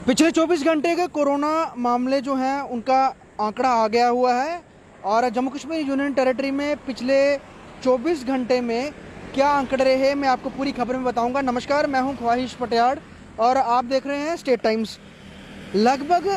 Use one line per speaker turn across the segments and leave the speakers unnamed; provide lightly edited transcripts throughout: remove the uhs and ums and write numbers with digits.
पिछले 24 घंटे के कोरोना मामले जो हैं उनका आंकड़ा आ गया हुआ है और जम्मू कश्मीर यूनियन टेरिटरी में पिछले 24 घंटे में क्या आंकड़े रहे मैं आपको पूरी खबर में बताऊंगा। नमस्कार, मैं हूं ख्वाहिश पटियाड़ और आप देख रहे हैं स्टेट टाइम्स। लगभग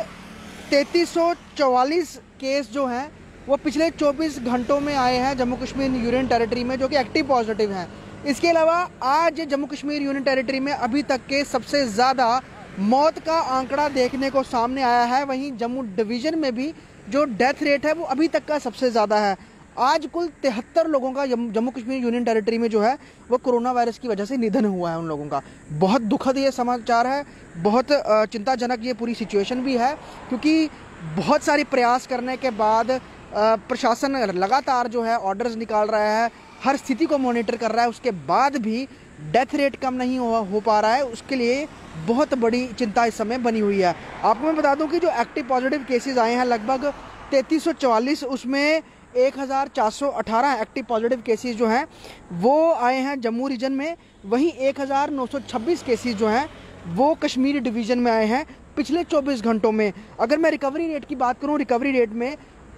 3344 केस जो हैं वो पिछले 24 घंटों में आए हैं जम्मू कश्मीर यूनियन टेरिटरी में, जो कि एक्टिव पॉजिटिव हैं। इसके अलावा आज जम्मू कश्मीर यूनियन टेरिटरी में अभी तक के सबसे ज़्यादा मौत का आंकड़ा देखने को सामने आया है। वहीं जम्मू डिवीज़न में भी जो डेथ रेट है वो अभी तक का सबसे ज़्यादा है। आज कुल 73 लोगों का जम्मू कश्मीर यूनियन टेरिटरी में जो है वो कोरोना वायरस की वजह से निधन हुआ है उन लोगों का। बहुत दुखद ये समाचार है, बहुत चिंताजनक ये पूरी सिचुएशन भी है, क्योंकि बहुत सारी प्रयास करने के बाद प्रशासन लगातार जो है ऑर्डर्स निकाल रहा है, हर स्थिति को मॉनिटर कर रहा है, उसके बाद भी डेथ रेट कम नहीं हो पा रहा है। उसके लिए बहुत बड़ी चिंता इस समय बनी हुई है। आपको मैं बता दूं कि जो एक्टिव पॉजिटिव केसेस आए हैं लगभग 3344, उसमें 1418 एक्टिव पॉजिटिव केसेस जो हैं वो आए हैं जम्मू रीजन में। वहीं 1926 केसेस जो हैं वो कश्मीर डिवीज़न में आए हैं पिछले 24 घंटों में। अगर मैं रिकवरी रेट की बात करूं, रिकवरी रेट में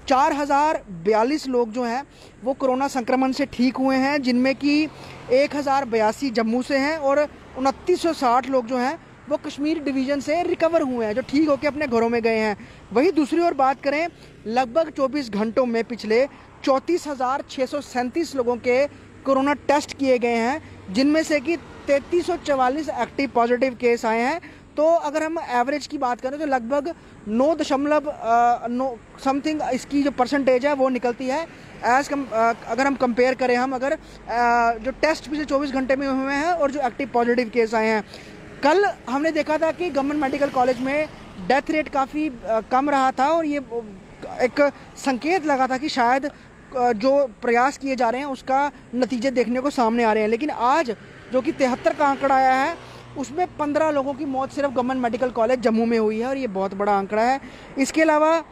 4042 लोग जो हैं वो कोरोना संक्रमण से ठीक हुए हैं, जिनमें कि 1082 जम्मू से हैं और 2960 लोग जो हैं वो कश्मीर डिवीज़न से रिकवर हुए हैं, जो ठीक होकर अपने घरों में गए हैं। वहीं दूसरी ओर बात करें, लगभग 24 घंटों में पिछले 34,637 लोगों के कोरोना टेस्ट किए गए हैं, जिनमें से कि 3344 एक्टिव पॉजिटिव केस आए हैं। तो अगर हम एवरेज की बात करें तो लगभग 9 समथिंग इसकी जो परसेंटेज है वो निकलती है। अगर हम कंपेयर करें, हम अगर जो टेस्ट पिछले 24 घंटे में हुए हैं और जो एक्टिव पॉजिटिव केस आए हैं। कल हमने देखा था कि गवर्नमेंट मेडिकल कॉलेज में डेथ रेट काफ़ी कम रहा था और ये एक संकेत लगा था कि शायद जो प्रयास किए जा रहे हैं उसका नतीजे देखने को सामने आ रहे हैं। लेकिन आज जो कि 73 का आंकड़ा आया है, उसमें 15 लोगों की मौत सिर्फ गवर्नमेंट मेडिकल कॉलेज जम्मू में हुई है और ये बहुत बड़ा आंकड़ा है। इसके अलावा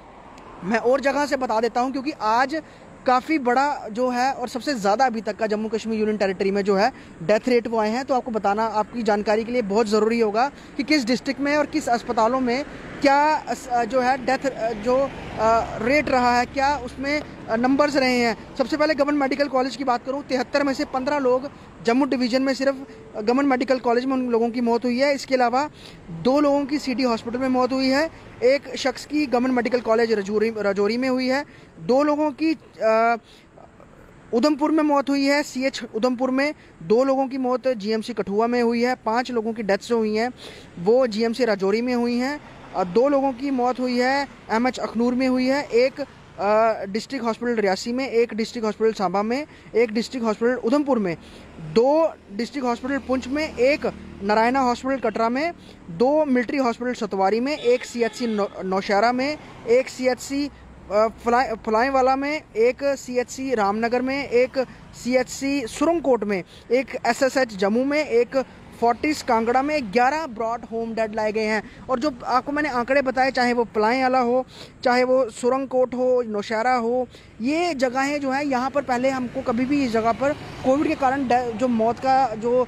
मैं और जगह से बता देता हूं, क्योंकि आज काफ़ी बड़ा जो है और सबसे ज़्यादा अभी तक का जम्मू कश्मीर यूनियन टेरिटरी में जो है डेथ रेट वो आए हैं, तो आपको बताना आपकी जानकारी के लिए बहुत ज़रूरी होगा कि किस डिस्ट्रिक्ट में और किस अस्पतालों में क्या जो है डेथ जो रेट रहा है, क्या उसमें नंबर्स रहे हैं। सबसे पहले गवर्नमेंट मेडिकल कॉलेज की बात करूं, 73 में से 15 लोग जम्मू डिवीज़न में सिर्फ गवर्नमेंट मेडिकल कॉलेज में उन लोगों की मौत हुई है। इसके अलावा 2 लोगों की सिटी हॉस्पिटल में मौत हुई है, एक शख्स की गवर्नमेंट मेडिकल कॉलेज राजौरी में हुई है, 2 लोगों की उधमपुर में मौत हुई है, CH उधमपुर में, 2 लोगों की मौत GMC कठुआ में हुई है, 5 लोगों की डेथ्स जो हुई हैं वो GMC राजौरी में हुई हैं, 2 लोगों की मौत हुई है MH अखनूर में हुई है, एक डिस्ट्रिक्ट हॉस्पिटल रियासी में, एक डिस्ट्रिक्ट हॉस्पिटल सांबा में, एक डिस्ट्रिक्ट हॉस्पिटल उधमपुर में, 2 डिस्ट्रिक्ट हॉस्पिटल पुंछ में, एक नारायणा हॉस्पिटल कटरा में, 2 मिलिट्री हॉस्पिटल सतवारी में, एक CHC नौशहरा में, एक CHC फलाईवाला में, एक CHC रामनगर में, एक CHC सुरंगकोट में, एक SSH जम्मू में, एक फोर्टिस कांगड़ा में, 11 ब्रॉड होम डेड लाए गए हैं। और जो आपको मैंने आंकड़े बताए, चाहे वो पलाई वाला हो, चाहे वो सुरंगकोट हो, नौशहरा हो, ये जगहें जो है यहाँ पर पहले हमको कभी भी इस जगह पर कोविड के कारण जो मौत का जो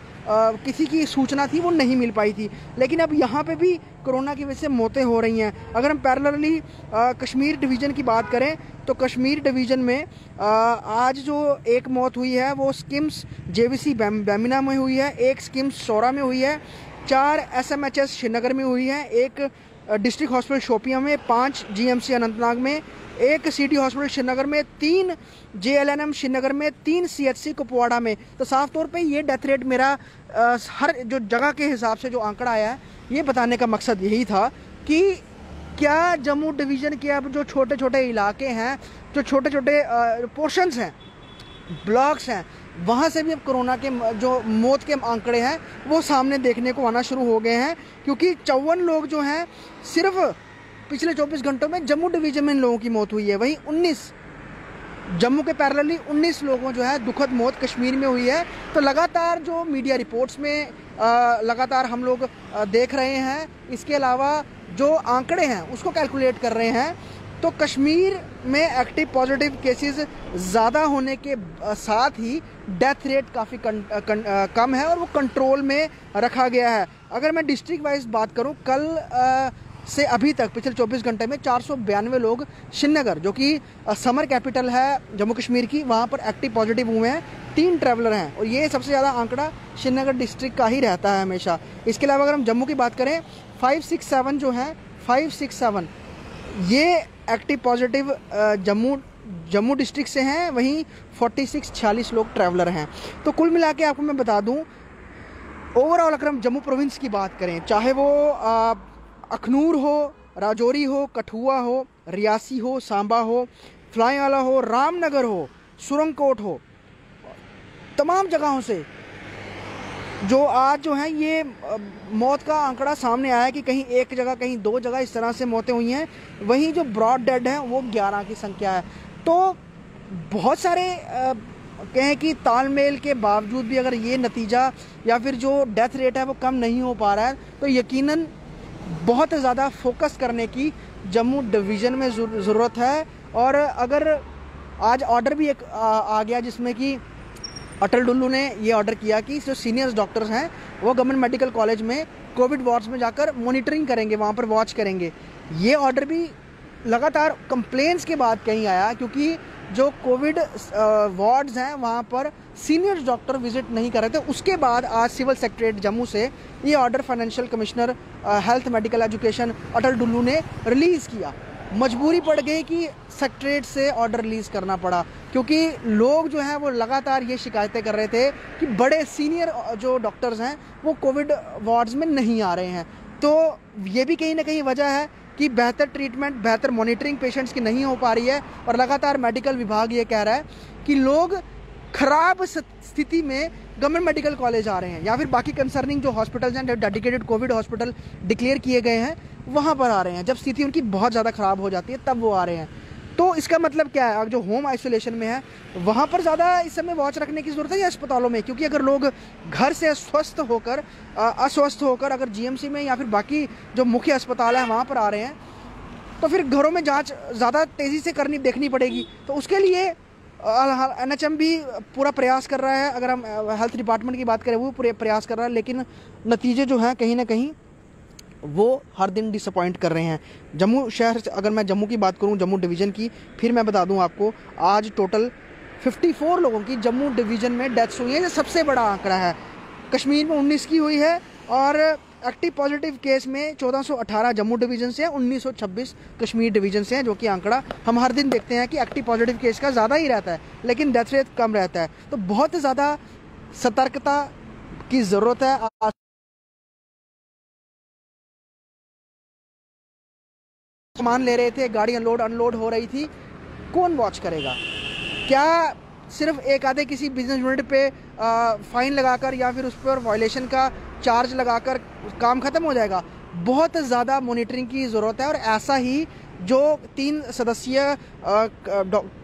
किसी की सूचना थी वो नहीं मिल पाई थी, लेकिन अब यहाँ पे भी कोरोना की वजह से मौतें हो रही हैं। अगर हम पैरेलली कश्मीर डिवीज़न की बात करें तो कश्मीर डिवीज़न में आज जो एक मौत हुई है वो स्किम्स JVC बैमिना में हुई है, एक स्किम्स सोरा में हुई है, 4 SMHS श्रीनगर में हुई है, एक डिस्ट्रिक्ट हॉस्पिटल शोपियां में, 5 GMC अनंतनाग में, एक सिटी हॉस्पिटल श्रीनगर में, 3 JLNM श्रीनगर में, 3 CHC कुपवाड़ा में। तो साफ तौर पे ये डेथ रेट मेरा हर जो जगह के हिसाब से जो आंकड़ा आया है ये बताने का मकसद यही था कि क्या जम्मू डिवीज़न के अब जो छोटे छोटे इलाके हैं, जो छोटे छोटे पोर्शंस हैं, ब्लॉक्स हैं, वहाँ से भी अब कोरोना के जो मौत के आंकड़े हैं वो सामने देखने को आना शुरू हो गए हैं, क्योंकि 54 लोग जो हैं सिर्फ पिछले 24 घंटों में जम्मू डिवीज़न में इन लोगों की मौत हुई है। वहीं 19 जम्मू के पैरेलली 19 लोगों जो है दुखद मौत कश्मीर में हुई है। तो लगातार जो मीडिया रिपोर्ट्स में लगातार हम लोग देख रहे हैं, इसके अलावा जो आंकड़े हैं उसको कैलकुलेट कर रहे हैं, तो कश्मीर में एक्टिव पॉजिटिव केसेस ज़्यादा होने के साथ ही डेथ रेट काफ़ी कम है और वो कंट्रोल में रखा गया है। अगर मैं डिस्ट्रिक्ट वाइज बात करूं, कल से अभी तक पिछले 24 घंटे में 492 लोग श्रीनगर, जो कि समर कैपिटल है जम्मू कश्मीर की, वहाँ पर एक्टिव पॉजिटिव हुए हैं। 3 ट्रैवलर हैं और ये सबसे ज़्यादा आंकड़ा श्रीनगर डिस्ट्रिक्ट का ही रहता है हमेशा। इसके अलावा अगर हम जम्मू की बात करें, 567 जो है 567 ये एक्टिव पॉजिटिव जम्मू डिस्ट्रिक्ट से हैं, वहीं 46 लोग ट्रैवलर हैं। तो कुल मिला के आपको मैं बता दूं, ओवरऑल अगर हम जम्मू प्रोविंस की बात करें, चाहे वो अखनूर हो, राजौरी हो, कठुआ हो, रियासी हो, सांबा हो, फ्लाईवाला हो, रामनगर हो, सुरंगकोट हो, तमाम जगहों से जो आज जो है ये मौत का आंकड़ा सामने आया है कि कहीं एक जगह कहीं 2 जगह इस तरह से मौतें हुई हैं। वहीं जो ब्रॉड डेड हैं वो 11 की संख्या है। तो बहुत सारे कहें कि तालमेल के बावजूद भी अगर ये नतीजा या फिर जो डेथ रेट है वो कम नहीं हो पा रहा है, तो यकीनन बहुत ज़्यादा फोकस करने की जम्मू डिवीज़न में ज़रूरत है। और अगर आज ऑर्डर भी एक आ गया जिसमें कि अटल डुल्लू ने ये ऑर्डर किया कि जो सीनियर्स डॉक्टर्स हैं वो गवर्नमेंट मेडिकल कॉलेज में कोविड वार्ड्स में जाकर मॉनिटरिंग करेंगे, वहाँ पर वॉच करेंगे। ये ऑर्डर भी लगातार कंप्लेंट्स के बाद कहीं आया, क्योंकि जो कोविड वार्ड्स हैं वहाँ पर सीनियर्स डॉक्टर विजिट नहीं कर रहे थे। उसके बाद आज सिविल सेक्रेटरीट जम्मू से ये order financial commissioner health medical education Atal Dulloo ने रिलीज़ किया। मजबूरी पड़ गई कि सेक्रेटरीट से ऑर्डर रिलीज़ करना पड़ा, क्योंकि लोग जो हैं वो लगातार ये शिकायतें कर रहे थे कि बड़े सीनियर जो डॉक्टर्स हैं वो कोविड वार्ड्स में नहीं आ रहे हैं। तो ये भी कहीं ना कहीं वजह है कि बेहतर ट्रीटमेंट, बेहतर मॉनिटरिंग पेशेंट्स की नहीं हो पा रही है। और लगातार मेडिकल विभाग ये कह रहा है कि लोग खराब स्थिति में गवर्नमेंट मेडिकल कॉलेज आ रहे हैं या फिर बाकी कंसर्निंग जो हॉस्पिटल्स हैं, डेडिकेटेड कोविड हॉस्पिटल डिक्लेयर किए गए हैं, वहाँ पर आ रहे हैं। जब स्थिति उनकी बहुत ज़्यादा ख़राब हो जाती है तब वो आ रहे हैं। तो इसका मतलब क्या है, जो होम आइसोलेशन में है वहाँ पर ज़्यादा इस समय वॉच रखने की ज़रूरत है या अस्पतालों में? क्योंकि अगर लोग घर से अस्वस्थ होकर अगर जीएमसी में या फिर बाकी जो मुख्य अस्पताल है वहाँ पर आ रहे हैं, तो फिर घरों में जांच ज़्यादा तेज़ी से देखनी पड़ेगी। तो उसके लिए एनएचएम भी पूरा प्रयास कर रहा है। अगर हम हेल्थ डिपार्टमेंट की बात करें, वो पूरे प्रयास कर रहा है, लेकिन नतीजे जो हैं कहीं ना कहीं वो हर दिन डिसअपॉइंट कर रहे हैं। जम्मू शहर, अगर मैं जम्मू की बात करूं, जम्मू डिवीज़न की, फिर मैं बता दूं आपको, आज टोटल 54 लोगों की जम्मू डिवीज़न में डेथ्स हुई हैं। ये सबसे बड़ा आंकड़ा है। कश्मीर में 19 की हुई है और एक्टिव पॉजिटिव केस में 1418 जम्मू डिवीज़न से है, 1926 कश्मीर डिवीज़न से हैं, जो कि आंकड़ा हम हर दिन देखते हैं कि एक्टिव पॉजिटिव केस का ज़्यादा ही रहता है लेकिन डेथ रेट कम रहता है। तो बहुत ज़्यादा सतर्कता की ज़रूरत है। सामान ले रहे थे, गाड़ी अनलोड हो रही थी, कौन वॉच करेगा? क्या सिर्फ एक आधे किसी बिजनेस यूनिट पे फाइन लगाकर या फिर उस पर वायलेशन का चार्ज लगाकर काम ख़त्म हो जाएगा? बहुत ज़्यादा मॉनिटरिंग की ज़रूरत है। और ऐसा ही जो 3 सदस्यीय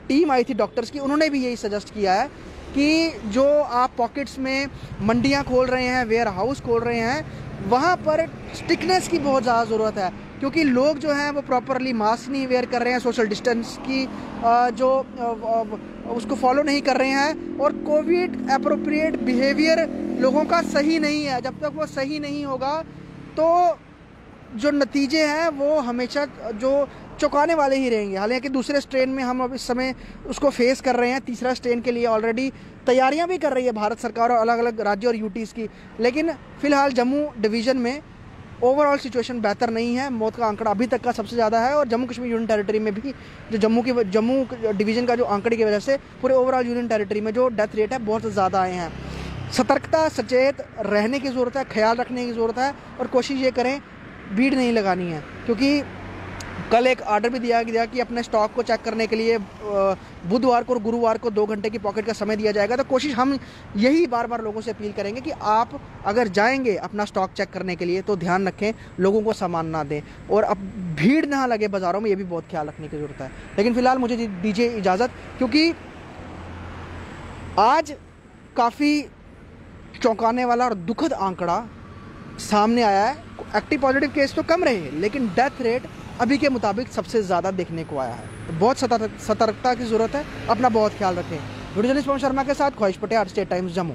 टीम आई थी डॉक्टर्स की, उन्होंने भी यही सजेस्ट किया है कि जो आप पॉकेट्स में मंडियाँ खोल रहे हैं, वेयर हाउस खोल रहे हैं, वहाँ पर स्ट्रिक्टनेस की बहुत ज़्यादा ज़रूरत है, क्योंकि लोग जो हैं वो प्रॉपरली मास्क नहीं वेयर कर रहे हैं, सोशल डिस्टेंस की जो उसको फॉलो नहीं कर रहे हैं, और कोविड एप्रोप्रिएट बिहेवियर लोगों का सही नहीं है। जब तक वो सही नहीं होगा तो जो नतीजे हैं वो हमेशा जो चौंकाने वाले ही रहेंगे। हालांकि दूसरे स्ट्रेन में हम अब इस समय उसको फेस कर रहे हैं, तीसरा स्ट्रेन के लिए ऑलरेडी तैयारियां भी कर रही है भारत सरकार और अलग अलग राज्यों और यूटीज़ की। लेकिन फ़िलहाल जम्मू डिवीज़न में ओवरऑल सिचुएशन बेहतर नहीं है। मौत का आंकड़ा अभी तक का सबसे ज़्यादा है और जम्मू कश्मीर यूनियन टेरिटरी में भी जो जम्मू डिवीज़न का जो आंकड़े की वजह से पूरे ओवरऑल यूनियन टेरिटरी में जो डेथ रेट है बहुत ज़्यादा आए हैं। सतर्कता, सचेत रहने की ज़रूरत है, ख्याल रखने की ज़रूरत है और कोशिश ये करें भीड़ नहीं लगानी है। क्योंकि कल एक ऑर्डर भी दिया गया कि अपने स्टॉक को चेक करने के लिए बुधवार को और गुरुवार को 2 घंटे की पॉकेट का समय दिया जाएगा। तो कोशिश हम यही बार बार लोगों से अपील करेंगे कि आप अगर जाएंगे अपना स्टॉक चेक करने के लिए तो ध्यान रखें, लोगों को सामान ना दें और अब भीड़ ना लगे बाज़ारों में, ये भी बहुत ख्याल रखने की ज़रूरत है। लेकिन फ़िलहाल मुझे दीजिए इजाज़त, क्योंकि आज काफ़ी चौंकाने वाला और दुखद आंकड़ा सामने आया है। एक्टिव पॉजिटिव केस तो कम रहे लेकिन डेथ रेट अभी के मुताबिक सबसे ज़्यादा देखने को आया है। तो बहुत सतर्कता की ज़रूरत है। अपना बहुत ख्याल रखें। वीडियो जर्नलिस्ट पवन शर्मा के साथ ख्वाहिश पटेल, स्टेट टाइम्स, जम्मू।